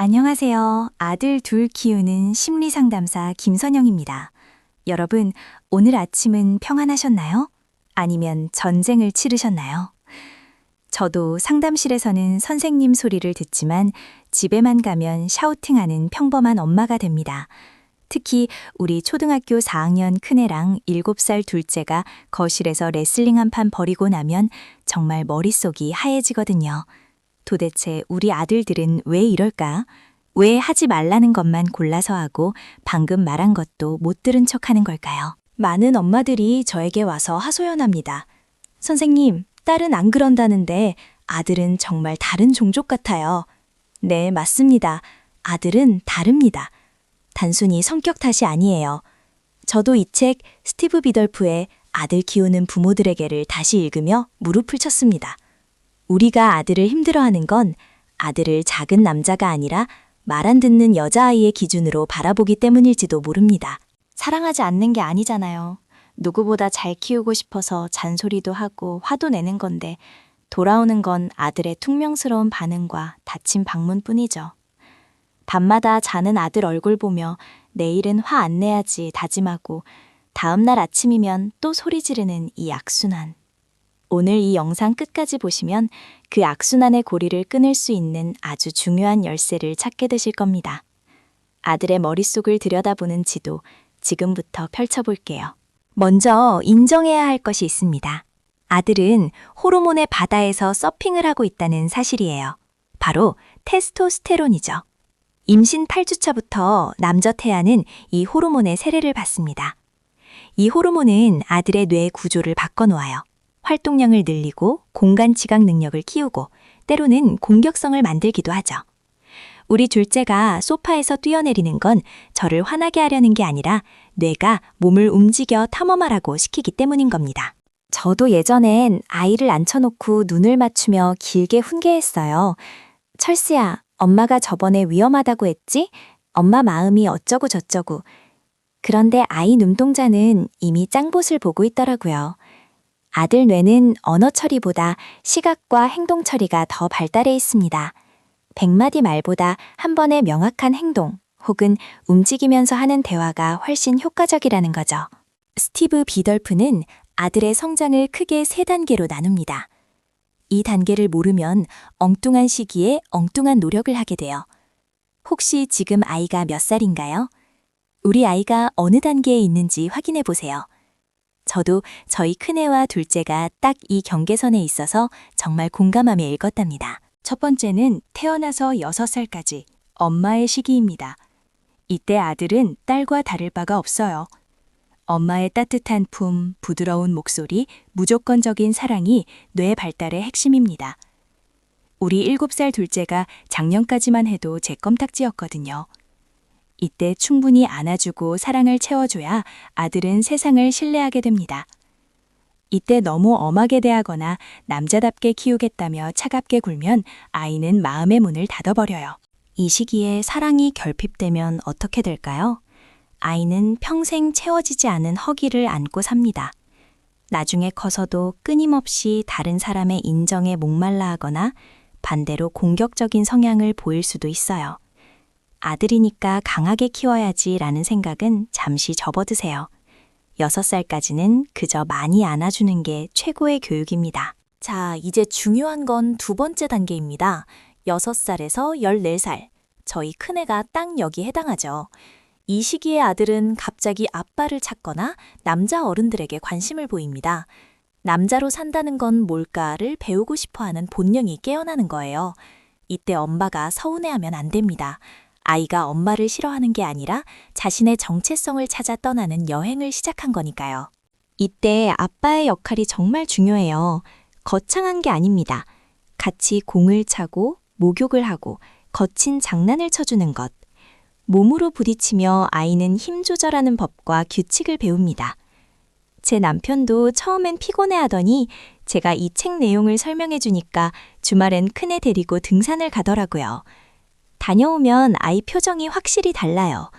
안녕하세요. 아들 둘 키우는 심리상담사 김선영입니다. 여러분, 오늘 아침은 평안하셨나요? 아니면 전쟁을 치르셨나요? 저도 상담실에서는 선생님 소리를 듣지만 집에만 가면 샤우팅하는 평범한 엄마가 됩니다. 특히 우리 초등학교 4학년 큰애랑 7살 둘째가 거실에서 레슬링 한 판 벌이고 나면 정말 머릿속이 하얘지거든요. 도대체 우리 아들들은 왜 이럴까? 왜 하지 말라는 것만 골라서 하고 방금 말한 것도 못 들은 척하는 걸까요? 많은 엄마들이 저에게 와서 하소연합니다. 선생님, 딸은 안 그런다는데 아들은 정말 다른 종족 같아요. 네, 맞습니다. 아들은 다릅니다. 단순히 성격 탓이 아니에요. 저도 이 책 스티브 비덜프의 아들 키우는 부모들에게를 다시 읽으며 무릎을 쳤습니다. 우리가 아들을 힘들어하는 건 아들을 작은 남자가 아니라 말 안 듣는 여자아이의 기준으로 바라보기 때문일지도 모릅니다. 사랑하지 않는 게 아니잖아요. 누구보다 잘 키우고 싶어서 잔소리도 하고 화도 내는 건데 돌아오는 건 아들의 퉁명스러운 반응과 닫힌 방문뿐이죠. 밤마다 자는 아들 얼굴 보며 내일은 화 안 내야지 다짐하고 다음날 아침이면 또 소리 지르는 이 악순환. 오늘 이 영상 끝까지 보시면 그 악순환의 고리를 끊을 수 있는 아주 중요한 열쇠를 찾게 되실 겁니다. 아들의 머릿속을 들여다보는 지도 지금부터 펼쳐볼게요. 먼저 인정해야 할 것이 있습니다. 아들은 호르몬의 바다에서 서핑을 하고 있다는 사실이에요. 바로 테스토스테론이죠. 임신 8주차부터 남저태아는 이 호르몬의 세례를 받습니다. 이 호르몬은 아들의 뇌 구조를 바꿔놓아요. 활동량을 늘리고 공간 지각 능력을 키우고 때로는 공격성을 만들기도 하죠. 우리 둘째가 소파에서 뛰어내리는 건 저를 화나게 하려는 게 아니라 뇌가 몸을 움직여 탐험하라고 시키기 때문인 겁니다. 저도 예전엔 아이를 앉혀놓고 눈을 맞추며 길게 훈계했어요. 철수야, 엄마가 저번에 위험하다고 했지? 엄마 마음이 어쩌고 저쩌고. 그런데 아이 눈동자는 이미 짱봇을 보고 있더라고요. 아들 뇌는 언어 처리보다 시각과 행동 처리가 더 발달해 있습니다. 100마디 말보다 한 번의 명확한 행동 혹은 움직이면서 하는 대화가 훨씬 효과적이라는 거죠. 스티브 비덜프는 아들의 성장을 크게 3단계로 나눕니다. 이 단계를 모르면 엉뚱한 시기에 엉뚱한 노력을 하게 돼요. 혹시 지금 아이가 몇 살인가요? 우리 아이가 어느 단계에 있는지 확인해 보세요. 저도 저희 큰애와 둘째가 딱 이 경계선에 있어서 정말 공감하며 읽었답니다. 첫 번째는 태어나서 6살까지 엄마의 시기입니다. 이때 아들은 딸과 다를 바가 없어요. 엄마의 따뜻한 품, 부드러운 목소리, 무조건적인 사랑이 뇌 발달의 핵심입니다. 우리 7살 둘째가 작년까지만 해도 제 껌딱지였거든요. 이때 충분히 안아주고 사랑을 채워줘야 아들은 세상을 신뢰하게 됩니다. 이때 너무 엄하게 대하거나 남자답게 키우겠다며 차갑게 굴면 아이는 마음의 문을 닫아버려요. 이 시기에 사랑이 결핍되면 어떻게 될까요? 아이는 평생 채워지지 않은 허기를 안고 삽니다. 나중에 커서도 끊임없이 다른 사람의 인정에 목말라 하거나 반대로 공격적인 성향을 보일 수도 있어요. 아들이니까 강하게 키워야지 라는 생각은 잠시 접어두세요. 6살까지는 그저 많이 안아주는 게 최고의 교육입니다. 자, 이제 중요한 건 2번째 단계입니다. 6살에서 14살. 저희 큰애가 딱 여기 해당하죠. 이 시기의 아들은 갑자기 아빠를 찾거나 남자 어른들에게 관심을 보입니다. 남자로 산다는 건 뭘까를 배우고 싶어하는 본능이 깨어나는 거예요. 이때 엄마가 서운해하면 안 됩니다. 아이가 엄마를 싫어하는 게 아니라 자신의 정체성을 찾아 떠나는 여행을 시작한 거니까요. 이때 아빠의 역할이 정말 중요해요. 거창한 게 아닙니다. 같이 공을 차고 목욕을 하고 거친 장난을 쳐주는 것. 몸으로 부딪히며 아이는 힘 조절하는 법과 규칙을 배웁니다. 제 남편도 처음엔 피곤해하더니 제가 이 책 내용을 설명해 주니까 주말엔 큰애 데리고 등산을 가더라고요. 다녀오면 아이 표정이 확실히 달라요.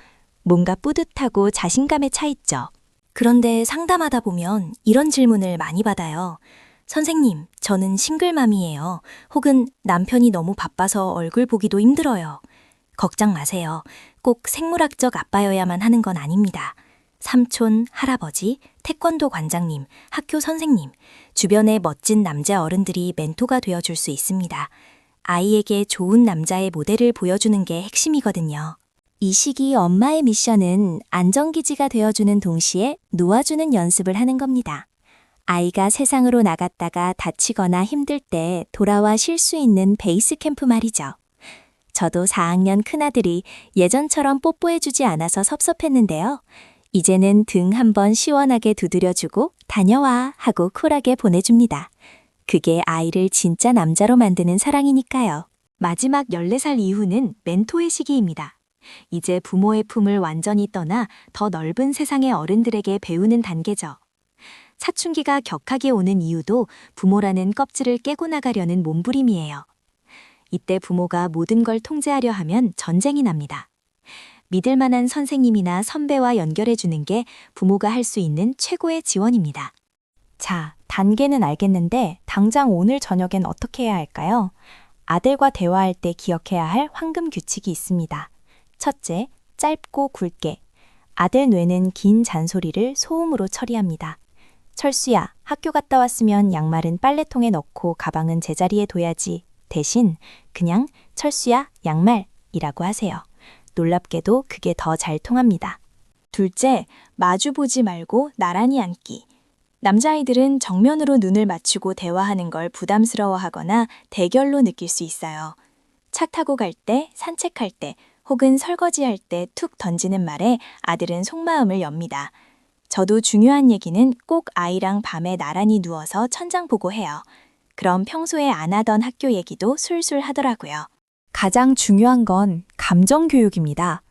뭔가 뿌듯하고 자신감에 차 있죠. 그런데 상담하다 보면 이런 질문을 많이 받아요. 선생님, 저는 싱글맘이에요. 혹은 남편이 너무 바빠서 얼굴 보기도 힘들어요. 걱정 마세요. 꼭 생물학적 아빠여야만 하는 건 아닙니다. 삼촌, 할아버지, 태권도 관장님, 학교 선생님, 주변의 멋진 남자 어른들이 멘토가 되어줄 수 있습니다. 아이에게 좋은 남자의 모델을 보여주는 게 핵심이거든요. 이 시기 엄마의 미션은 안정기지가 되어주는 동시에 놓아주는 연습을 하는 겁니다. 아이가 세상으로 나갔다가 다치거나 힘들 때 돌아와 쉴 수 있는 베이스 캠프 말이죠. 저도 4학년 큰아들이 예전처럼 뽀뽀해주지 않아서 섭섭했는데요. 이제는 등 한번 시원하게 두드려주고 다녀와 하고 쿨하게 보내줍니다. 그게 아이를 진짜 남자로 만드는 사랑이니까요. 마지막 14살 이후는 멘토의 시기입니다. 이제 부모의 품을 완전히 떠나 더 넓은 세상의 어른들에게 배우는 단계죠. 사춘기가 격하게 오는 이유도 부모라는 껍질을 깨고 나가려는 몸부림이에요. 이때 부모가 모든 걸 통제하려 하면 전쟁이 납니다. 믿을 만한 선생님이나 선배와 연결해 주는 게 부모가 할 수 있는 최고의 지원입니다. 자, 단계는 알겠는데 당장 오늘 저녁엔 어떻게 해야 할까요? 아들과 대화할 때 기억해야 할 황금 규칙이 있습니다. 첫째, 짧고 굵게. 아들 뇌는 긴 잔소리를 소음으로 처리합니다. 철수야, 학교 갔다 왔으면 양말은 빨래통에 넣고 가방은 제자리에 둬야지. 대신 그냥 철수야, 양말이라고 하세요. 놀랍게도 그게 더 잘 통합니다. 둘째, 마주보지 말고 나란히 앉기. 남자아이들은 정면으로 눈을 맞추고 대화하는 걸 부담스러워하거나 대결로 느낄 수 있어요. 차 타고 갈 때, 산책할 때, 혹은 설거지할 때 툭 던지는 말에 아들은 속마음을 엽니다. 저도 중요한 얘기는 꼭 아이랑 밤에 나란히 누워서 천장 보고 해요. 그럼 평소에 안 하던 학교 얘기도 술술 하더라고요. 가장 중요한 건 감정 교육입니다.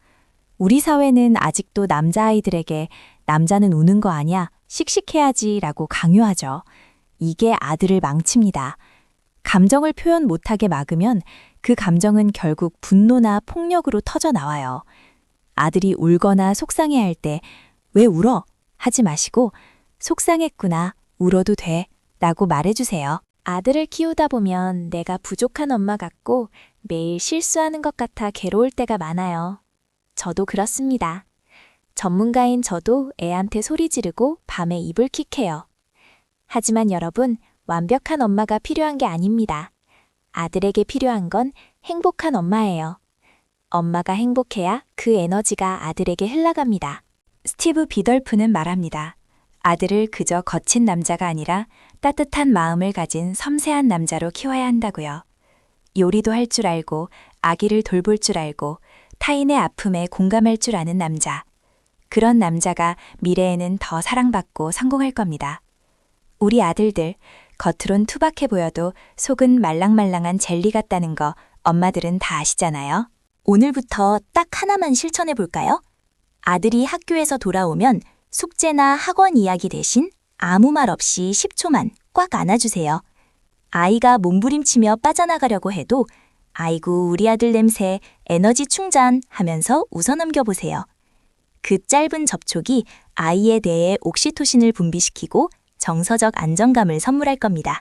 우리 사회는 아직도 남자아이들에게 남자는 우는 거 아니야, 씩씩해야지 라고 강요하죠. 이게 아들을 망칩니다. 감정을 표현 못하게 막으면 그 감정은 결국 분노나 폭력으로 터져 나와요. 아들이 울거나 속상해할 때 왜 울어? 하지 마시고 속상했구나, 울어도 돼 라고 말해주세요. 아들을 키우다 보면 내가 부족한 엄마 같고 매일 실수하는 것 같아 괴로울 때가 많아요. 저도 그렇습니다. 전문가인 저도 애한테 소리 지르고 밤에 이불킥해요. 하지만 여러분, 완벽한 엄마가 필요한 게 아닙니다. 아들에게 필요한 건 행복한 엄마예요. 엄마가 행복해야 그 에너지가 아들에게 흘러갑니다. 스티브 비덜프는 말합니다. 아들을 그저 거친 남자가 아니라 따뜻한 마음을 가진 섬세한 남자로 키워야 한다고요. 요리도 할 줄 알고 아기를 돌볼 줄 알고 타인의 아픔에 공감할 줄 아는 남자. 그런 남자가 미래에는 더 사랑받고 성공할 겁니다. 우리 아들들, 겉으론 투박해 보여도 속은 말랑말랑한 젤리 같다는 거 엄마들은 다 아시잖아요. 오늘부터 딱 하나만 실천해 볼까요? 아들이 학교에서 돌아오면 숙제나 학원 이야기 대신 아무 말 없이 10초만 꽉 안아주세요. 아이가 몸부림치며 빠져나가려고 해도 아이고 우리 아들 냄새, 에너지 충전 하면서 웃어넘겨보세요. 그 짧은 접촉이 아이의 뇌에 옥시토신을 분비시키고 정서적 안정감을 선물할 겁니다.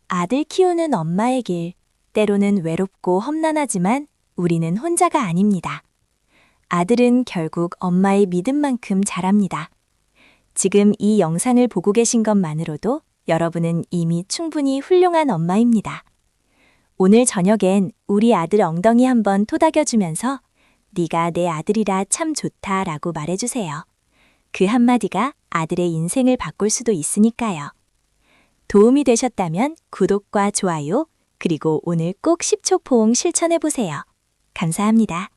아들 키우는 엄마의 길, 때로는 외롭고 험난하지만 우리는 혼자가 아닙니다. 아들은 결국 엄마의 믿음만큼 자랍니다. 지금 이 영상을 보고 계신 것만으로도 여러분은 이미 충분히 훌륭한 엄마입니다. 오늘 저녁엔 우리 아들 엉덩이 한번 토닥여주면서 네가 내 아들이라 참 좋다라고 말해주세요. 그 한마디가 아들의 인생을 바꿀 수도 있으니까요. 도움이 되셨다면 구독과 좋아요, 그리고 오늘 꼭 10초 포옹 실천해보세요. 감사합니다.